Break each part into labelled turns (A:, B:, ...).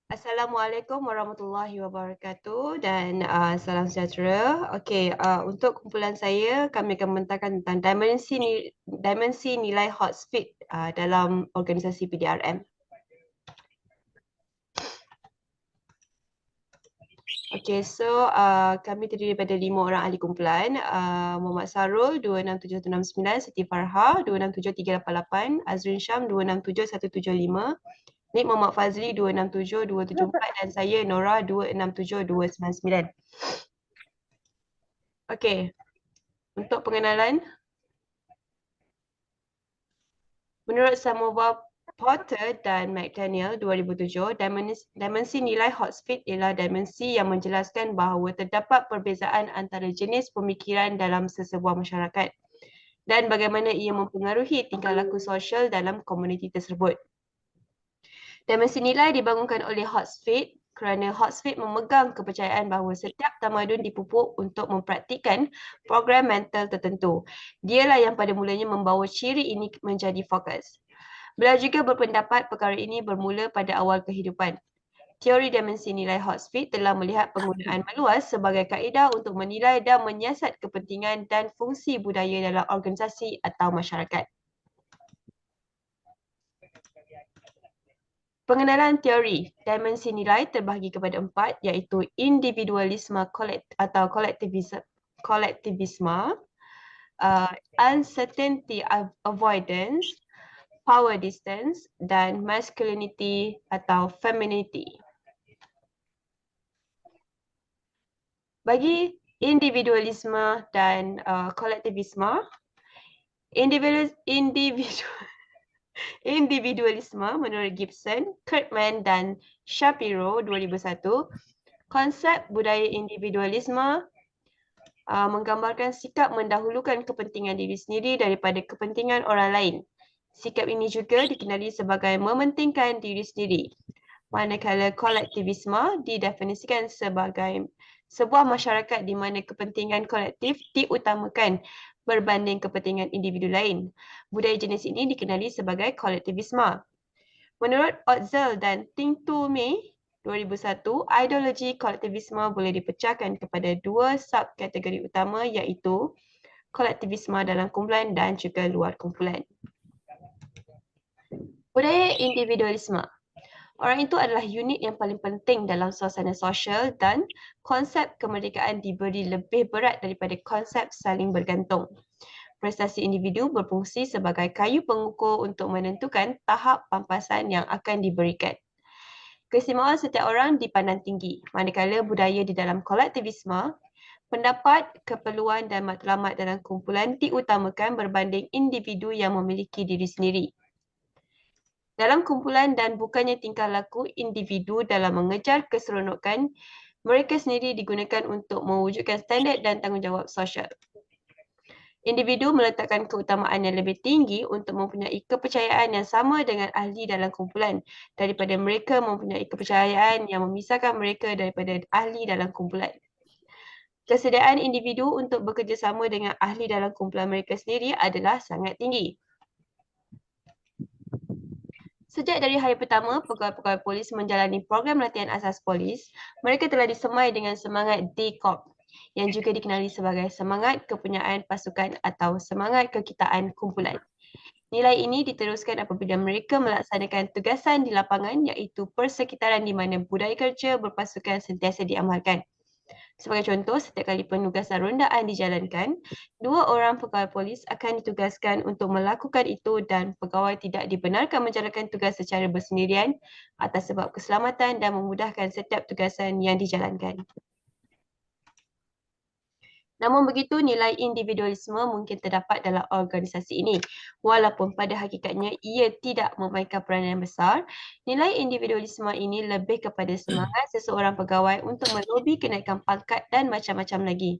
A: Assalamualaikum warahmatullahi wabarakatuh dan salam sejahtera. Okey, untuk kumpulan saya, kami akan membentangkan tentang dimensi nilai hot speed dalam organisasi PDRM. Okey, so kami terdiri daripada 5 orang ahli kumpulan. Muhammad Sarul 267169, Siti Farha 267388, Azrin Syam 267175, Nik Muhammad Fazli 267274 dan saya Nora 267299. Okey, untuk pengenalan, menurut Samovar Porter dan McDaniel 2007, dimensi nilai hot speed ialah dimensi yang menjelaskan bahawa terdapat perbezaan antara jenis pemikiran dalam sesebuah masyarakat dan bagaimana ia mempengaruhi tingkah laku sosial dalam komuniti tersebut. Dimensi nilai dibangunkan oleh Hotspit kerana Hotspit memegang kepercayaan bahawa setiap tamadun dipupuk untuk mempraktikkan program mental tertentu. Dialah yang pada mulanya membawa ciri ini menjadi fokus. Beliau juga berpendapat perkara ini bermula pada awal kehidupan. Teori dimensi nilai Hotspit telah melihat penggunaan meluas sebagai kaedah untuk menilai dan menyiasat kepentingan dan fungsi budaya dalam organisasi atau masyarakat. Pengenalan teori dimensi nilai terbahagi kepada 4 iaitu individualisme atau kolektivisme, uncertainty avoidance, power distance dan masculinity atau femininity. Bagi individualisme dan kolektivisme, individualisme menurut Gibson, Kirkman dan Shapiro 2001, konsep budaya individualisme menggambarkan sikap mendahulukan kepentingan diri sendiri daripada kepentingan orang lain. Sikap ini juga dikenali sebagai mementingkan diri sendiri. Manakala kolektivisme didefinisikan sebagai sebuah masyarakat di mana kepentingan kolektif diutamakan berbanding kepentingan individu lain. Budaya jenis ini dikenali sebagai kolektivisme. Menurut Otzel dan Ting Tu Mei 2001, ideologi kolektivisme boleh dipecahkan kepada 2 subkategori utama iaitu kolektivisme dalam kumpulan dan juga luar kumpulan. Budaya individualisme. Orang itu adalah unit yang paling penting dalam suasana sosial dan konsep kemerdekaan diberi lebih berat daripada konsep saling bergantung. Prestasi individu berfungsi sebagai kayu pengukur untuk menentukan tahap pampasan yang akan diberikan. Keistimewaan setiap orang dipandang tinggi, manakala budaya di dalam kolektivisme, pendapat, keperluan dan matlamat dalam kumpulan diutamakan berbanding individu yang memiliki diri sendiri. Dalam kumpulan dan bukannya tingkah laku individu dalam mengejar keseronokan, mereka sendiri digunakan untuk mewujudkan standard dan tanggungjawab sosial. Individu meletakkan keutamaan yang lebih tinggi untuk mempunyai kepercayaan yang sama dengan ahli dalam kumpulan daripada mereka mempunyai kepercayaan yang memisahkan mereka daripada ahli dalam kumpulan. Kesediaan individu untuk bekerjasama dengan ahli dalam kumpulan mereka sendiri adalah sangat tinggi. Sejak dari hari pertama pegawai-pegawai polis menjalani program latihan asas polis, mereka telah disemai dengan semangat D-Corp yang juga dikenali sebagai semangat kepunyaan pasukan atau semangat kekitaan kumpulan. Nilai ini diteruskan apabila mereka melaksanakan tugasan di lapangan iaitu persekitaran di mana budaya kerja berpasukan sentiasa diamalkan. Sebagai contoh, setiap kali penugasan rondaan dijalankan, 2 orang pegawai polis akan ditugaskan untuk melakukan itu dan pegawai tidak dibenarkan menjalankan tugas secara bersendirian atas sebab keselamatan dan memudahkan setiap tugasan yang dijalankan. Namun begitu, nilai individualisme mungkin terdapat dalam organisasi ini. Walaupun pada hakikatnya ia tidak memainkan peranan yang besar, nilai individualisme ini lebih kepada semangat seseorang pegawai untuk melobi kenaikan pangkat dan macam-macam lagi.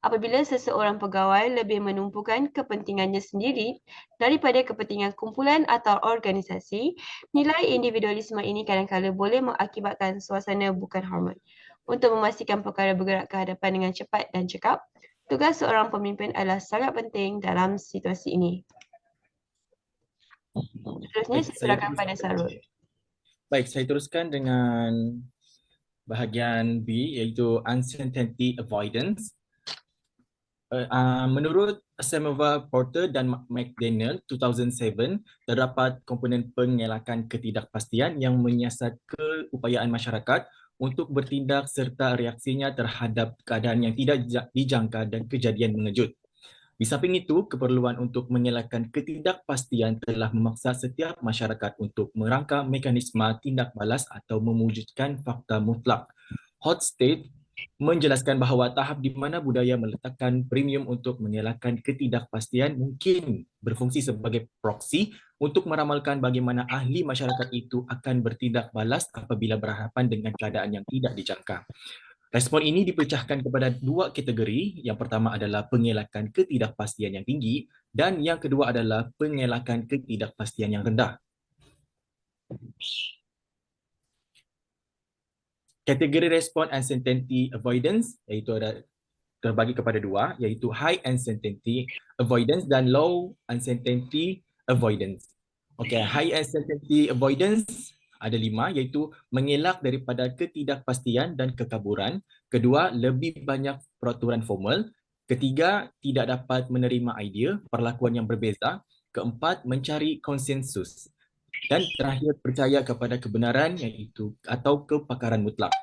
A: Apabila seseorang pegawai lebih menumpukan kepentingannya sendiri daripada kepentingan kumpulan atau organisasi, nilai individualisme ini kadang-kadang boleh mengakibatkan suasana bukan hormat. Untuk memastikan perkara bergerak ke hadapan dengan cepat dan cekap, tugas seorang pemimpin adalah sangat penting dalam situasi ini. Seterusnya, saya serahkan pada Sarul.
B: Baik, saya teruskan dengan bahagian B, iaitu uncertainty avoidance. Menurut Samova Porter dan McDaniel 2007, terdapat komponen pengelakan ketidakpastian yang menyiasat keupayaan masyarakat untuk bertindak serta reaksinya terhadap keadaan yang tidak dijangka dan kejadian mengejut. Di samping itu, keperluan untuk mengelakkan ketidakpastian telah memaksa setiap masyarakat untuk merangka mekanisme tindak balas atau mewujudkan fakta mutlak. Hotstate menjelaskan bahawa tahap di mana budaya meletakkan premium untuk mengelakkan ketidakpastian mungkin berfungsi sebagai proksi untuk meramalkan bagaimana ahli masyarakat itu akan bertindak balas apabila berhadapan dengan keadaan yang tidak dijangka. Respon ini dipecahkan kepada dua kategori. Yang pertama adalah pengelakan ketidakpastian yang tinggi dan yang kedua adalah pengelakan ketidakpastian yang rendah. Kategori respon uncertainty avoidance iaitu ada terbagi kepada dua, iaitu high uncertainty avoidance dan low uncertainty avoidance. Okey, high uncertainty avoidance ada 5, iaitu mengelak daripada ketidakpastian dan kekaburan. Kedua, lebih banyak peraturan formal. Ketiga, tidak dapat menerima idea, perlakuan yang berbeza. Keempat, mencari konsensus. Dan terakhir, percaya kepada kebenaran iaitu atau kepakaran mutlak.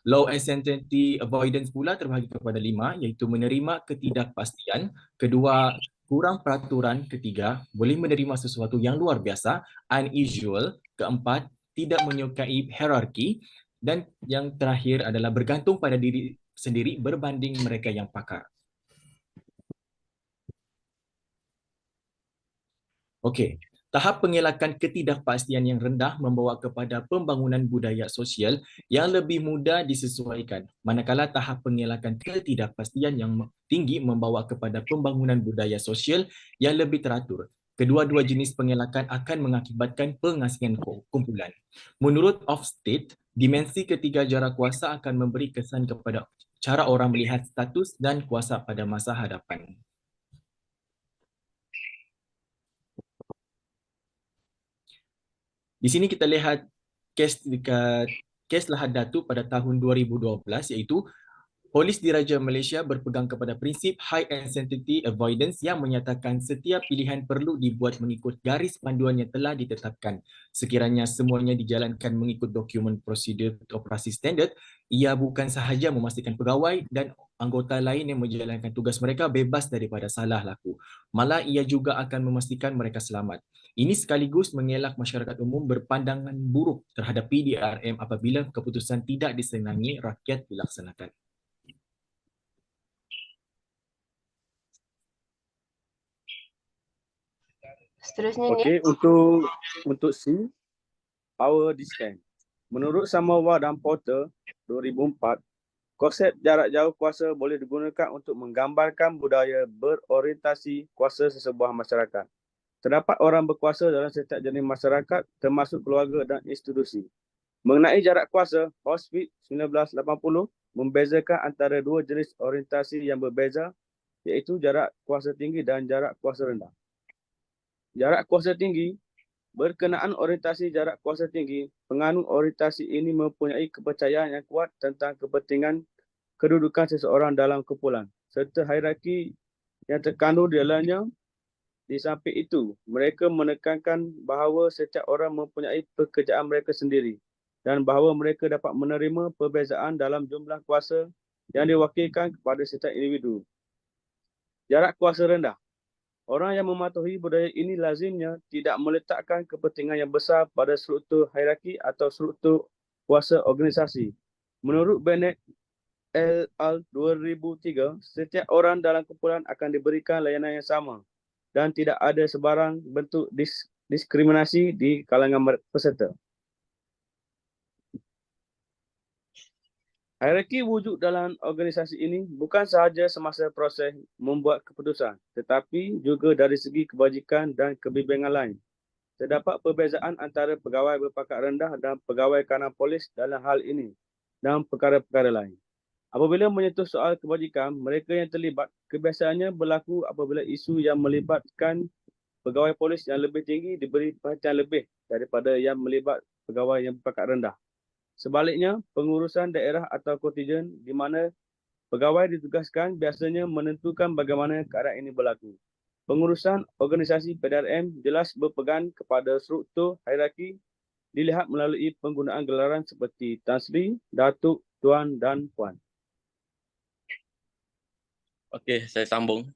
B: Low uncertainty avoidance pula terbahagi kepada 5, iaitu menerima ketidakpastian. Kedua, kurang peraturan. Ketiga, boleh menerima sesuatu yang luar biasa, unusual. Keempat, tidak menyukai hierarki. Dan yang terakhir adalah bergantung pada diri sendiri berbanding mereka yang pakar. Okey, tahap pengelakan ketidakpastian yang rendah membawa kepada pembangunan budaya sosial yang lebih mudah disesuaikan, manakala tahap pengelakan ketidakpastian yang tinggi membawa kepada pembangunan budaya sosial yang lebih teratur. Kedua-dua jenis pengelakan akan mengakibatkan pengasingan kumpulan. Menurut Hofstede, dimensi ketiga jarak kuasa akan memberi kesan kepada cara orang melihat status dan kuasa pada masa hadapan. Di sini kita lihat kes Lahad Datu pada tahun 2012, iaitu Polis Diraja Malaysia berpegang kepada prinsip high uncertainty avoidance yang menyatakan setiap pilihan perlu dibuat mengikut garis panduan yang telah ditetapkan. Sekiranya semuanya dijalankan mengikut dokumen prosedur operasi standard, ia bukan sahaja memastikan pegawai dan anggota lain yang menjalankan tugas mereka bebas daripada salah laku. Malah ia juga akan memastikan mereka selamat. Ini sekaligus mengelak masyarakat umum berpandangan buruk terhadap PDRM apabila keputusan tidak disenangi rakyat dilaksanakan.
A: Seterusnya ni,
C: Okey, untuk C, power distance. Menurut Samowa dan Porter 2004, konsep jarak jauh kuasa boleh digunakan untuk menggambarkan budaya berorientasi kuasa sesebuah masyarakat. Terdapat orang berkuasa dalam setiap jenis masyarakat termasuk keluarga dan institusi. Mengenai jarak kuasa, Auschwitz 1980 membezakan antara dua jenis orientasi yang berbeza, iaitu jarak kuasa tinggi dan jarak kuasa rendah. Jarak kuasa tinggi berkenaan orientasi jarak kuasa tinggi, penganut orientasi ini mempunyai kepercayaan yang kuat tentang kepentingan kedudukan seseorang dalam kumpulan serta hierarki yang terkandung di dalamnya. Di samping itu, mereka menekankan bahawa setiap orang mempunyai pekerjaan mereka sendiri dan bahawa mereka dapat menerima perbezaan dalam jumlah kuasa yang diwakilkan kepada setiap individu. Jarak kuasa rendah. Orang yang mematuhi budaya ini lazimnya tidak meletakkan kepentingan yang besar pada struktur hierarki atau struktur kuasa organisasi. Menurut Bennett et al. 2003, setiap orang dalam kumpulan akan diberikan layanan yang sama dan tidak ada sebarang bentuk diskriminasi di kalangan peserta. Hierarki wujud dalam organisasi ini bukan sahaja semasa proses membuat keputusan, tetapi juga dari segi kebajikan dan kebimbangan lain. Terdapat perbezaan antara pegawai berpangkat rendah dan pegawai kanan polis dalam hal ini dan perkara-perkara lain. Apabila menyentuh soal kebajikan, mereka yang terlibat kebiasaannya berlaku apabila isu yang melibatkan pegawai polis yang lebih tinggi diberi perhatian lebih daripada yang pegawai yang berpangkat rendah. Sebaliknya, pengurusan daerah atau kontijen di mana pegawai ditugaskan biasanya menentukan bagaimana keadaan ini berlaku. Pengurusan organisasi PDRM jelas berpegang kepada struktur hierarki dilihat melalui penggunaan gelaran seperti Tan Sri, Datuk, Tuan dan Puan.
D: Okey, saya sambung.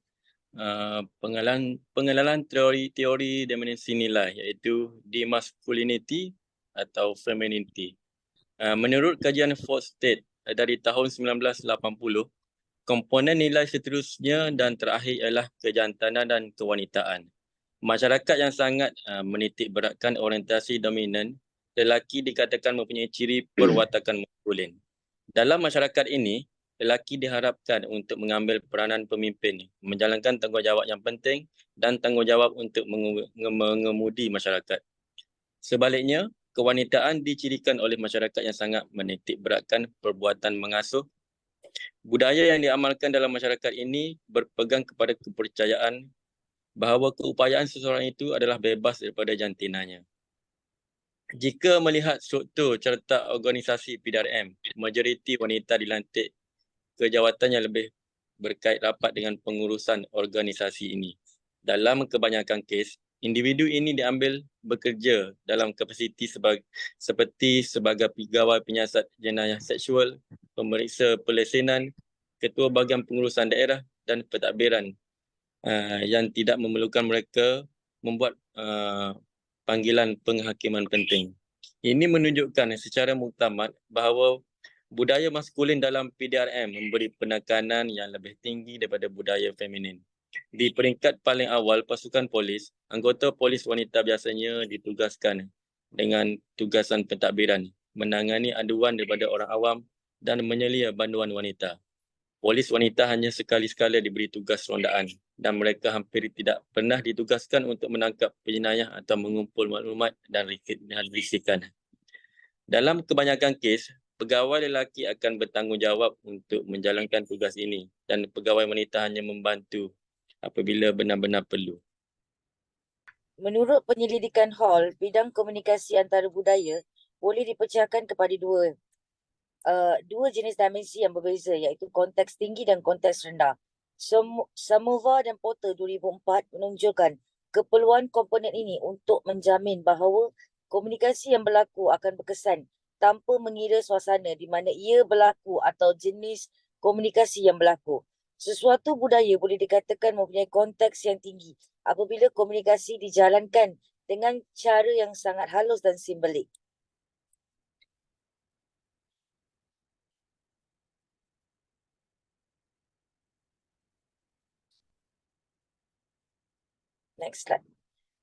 D: Pengenalan teori dimensi nilai iaitu demasculinity atau femininity. Menurut kajian Forsted dari tahun 1980, komponen nilai seterusnya dan terakhir ialah kejantanan dan kewanitaan. Masyarakat yang sangat menitik beratkan orientasi dominan, lelaki dikatakan mempunyai ciri perwatakan maskulin. Dalam masyarakat ini, lelaki diharapkan untuk mengambil peranan pemimpin, menjalankan tanggungjawab yang penting dan tanggungjawab untuk mengemudi masyarakat. Sebaliknya, kewanitaan dicirikan oleh masyarakat yang sangat menitik beratkan perbuatan mengasuh. Budaya yang diamalkan dalam masyarakat ini berpegang kepada kepercayaan bahawa keupayaan seseorang itu adalah bebas daripada jantinanya. Jika melihat struktur carta organisasi PDRM, majoriti wanita dilantik ke jawatan yang lebih berkait rapat dengan pengurusan organisasi ini. Dalam kebanyakan kes, individu ini diambil bekerja dalam kapasiti seperti sebagai pegawai penyiasat jenayah seksual, pemeriksa pelesenan, ketua bahagian pengurusan daerah dan pentadbiran yang tidak memerlukan mereka membuat panggilan penghakiman penting. Ini menunjukkan secara muktamad bahawa budaya maskulin dalam PDRM memberi penekanan yang lebih tinggi daripada budaya feminin. Di peringkat paling awal pasukan polis, anggota polis wanita biasanya ditugaskan dengan tugasan pentadbiran, menangani aduan daripada orang awam dan menyelia banduan wanita. Polis wanita hanya sekali-sekala diberi tugas rondaan dan mereka hampir tidak pernah ditugaskan untuk menangkap penjenayah atau mengumpul maklumat dan risikan. Dalam kebanyakan kes, pegawai lelaki akan bertanggungjawab untuk menjalankan tugas ini dan pegawai wanita hanya membantu apabila benar-benar perlu.
E: Menurut penyelidikan Hall, bidang komunikasi antara budaya boleh dipecahkan kepada dua jenis dimensi yang berbeza, iaitu konteks tinggi dan konteks rendah. Samova dan Porter 2004 menunjukkan keperluan komponen ini untuk menjamin bahawa komunikasi yang berlaku akan berkesan tanpa mengira suasana di mana ia berlaku atau jenis komunikasi yang berlaku. Sesuatu budaya boleh dikatakan mempunyai konteks yang tinggi apabila komunikasi dijalankan dengan cara yang sangat halus dan simbolik. Next slide.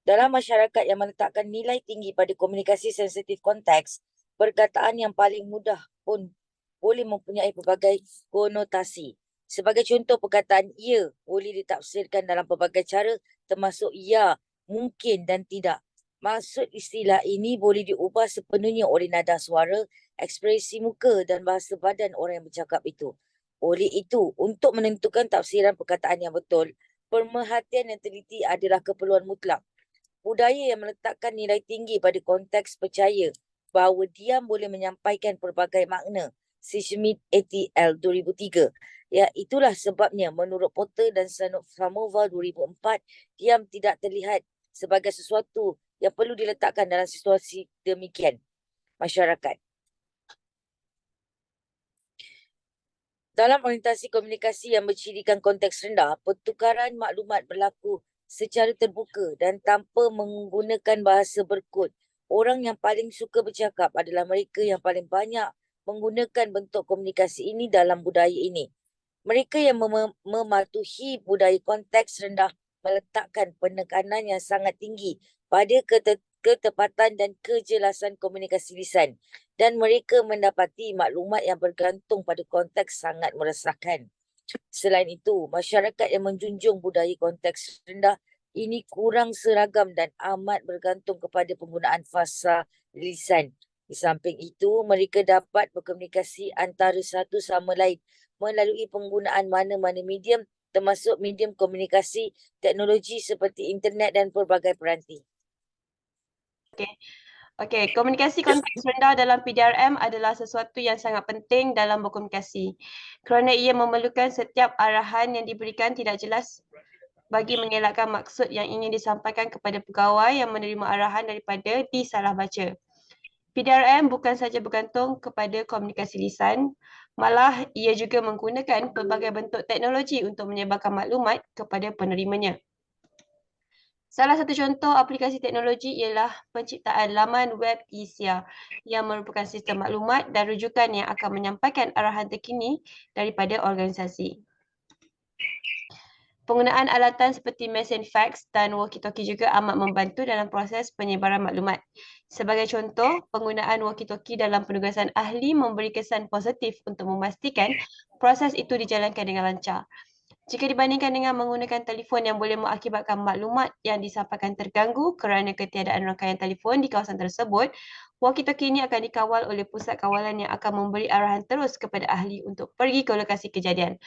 E: Dalam masyarakat yang meletakkan nilai tinggi pada komunikasi sensitif konteks, perkataan yang paling mudah pun boleh mempunyai pelbagai konotasi. Sebagai contoh, perkataan ya boleh ditafsirkan dalam pelbagai cara termasuk ya, mungkin dan tidak. Maksud istilah ini boleh diubah sepenuhnya oleh nada suara, ekspresi muka dan bahasa badan orang yang bercakap itu. Oleh itu, untuk menentukan tafsiran perkataan yang betul, pemerhatian yang teliti adalah keperluan mutlak. Budaya yang meletakkan nilai tinggi pada konteks percaya bahawa diam boleh menyampaikan pelbagai makna. Si Schmidt et.al. 2003. Ya, itulah sebabnya menurut Porter dan Samova 2004, diam tidak terlihat sebagai sesuatu yang perlu diletakkan dalam situasi demikian masyarakat. Dalam orientasi komunikasi yang bercirikan konteks rendah, pertukaran maklumat berlaku secara terbuka dan tanpa menggunakan bahasa berkod. Orang yang paling suka bercakap adalah mereka yang paling banyak menggunakan bentuk komunikasi ini dalam budaya ini. Mereka yang mematuhi budaya konteks rendah meletakkan penekanan yang sangat tinggi pada ketepatan dan kejelasan komunikasi lisan, dan mereka mendapati maklumat yang bergantung pada konteks sangat meresahkan. Selain itu, masyarakat yang menjunjung budaya konteks rendah ini kurang seragam dan amat bergantung kepada penggunaan fasa lisan. Di samping itu, mereka dapat berkomunikasi antara satu sama lain melalui penggunaan mana-mana medium, termasuk medium komunikasi teknologi seperti internet dan pelbagai peranti.
A: Okey, komunikasi konteks rendah dalam PDRM adalah sesuatu yang sangat penting dalam berkomunikasi kerana ia memerlukan setiap arahan yang diberikan tidak jelas bagi mengelakkan maksud yang ingin disampaikan kepada pegawai yang menerima arahan daripada disalah baca. PDRM bukan sahaja bergantung kepada komunikasi lisan, malah ia juga menggunakan pelbagai bentuk teknologi untuk menyebarkan maklumat kepada penerimanya. Salah satu contoh aplikasi teknologi ialah penciptaan laman web ISIA yang merupakan sistem maklumat dan rujukan yang akan menyampaikan arahan terkini daripada organisasi. Penggunaan alatan seperti mesin fax dan walkie-talkie juga amat membantu dalam proses penyebaran maklumat. Sebagai contoh, penggunaan walkie-talkie dalam penugasan ahli memberi kesan positif untuk memastikan proses itu dijalankan dengan lancar. Jika dibandingkan dengan menggunakan telefon yang boleh mengakibatkan maklumat yang disampaikan terganggu kerana ketiadaan rangkaian telefon di kawasan tersebut, walkie-talkie ini akan dikawal oleh pusat kawalan yang akan memberi arahan terus kepada ahli untuk pergi ke lokasi kejadian.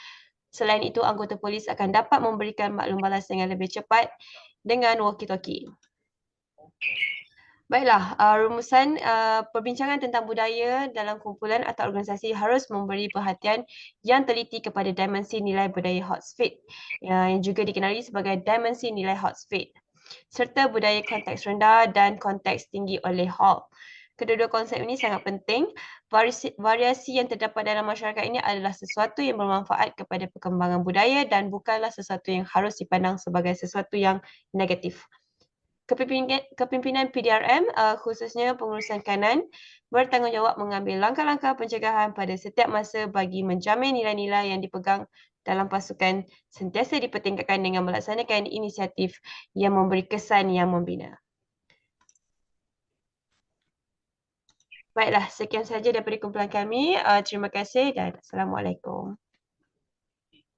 A: Selain itu, anggota polis akan dapat memberikan maklum balas dengan lebih cepat dengan walkie-talkie. Baiklah, rumusan perbincangan tentang budaya dalam kumpulan atau organisasi harus memberi perhatian yang teliti kepada dimensi nilai budaya Hogsmeade yang juga dikenali sebagai dimensi nilai Hogsmeade serta budaya konteks rendah dan konteks tinggi oleh Hall. Kedua-dua konsep ini sangat penting. Variasi yang terdapat dalam masyarakat ini adalah sesuatu yang bermanfaat kepada perkembangan budaya dan bukanlah sesuatu yang harus dipandang sebagai sesuatu yang negatif. Kepimpinan PDRM, khususnya pengurusan kanan, bertanggungjawab mengambil langkah-langkah pencegahan pada setiap masa bagi menjamin nilai-nilai yang dipegang dalam pasukan sentiasa dipertingkatkan dengan melaksanakan inisiatif yang memberi kesan yang membina. Baiklah, sekian sahaja daripada kumpulan kami. Terima kasih dan Assalamualaikum.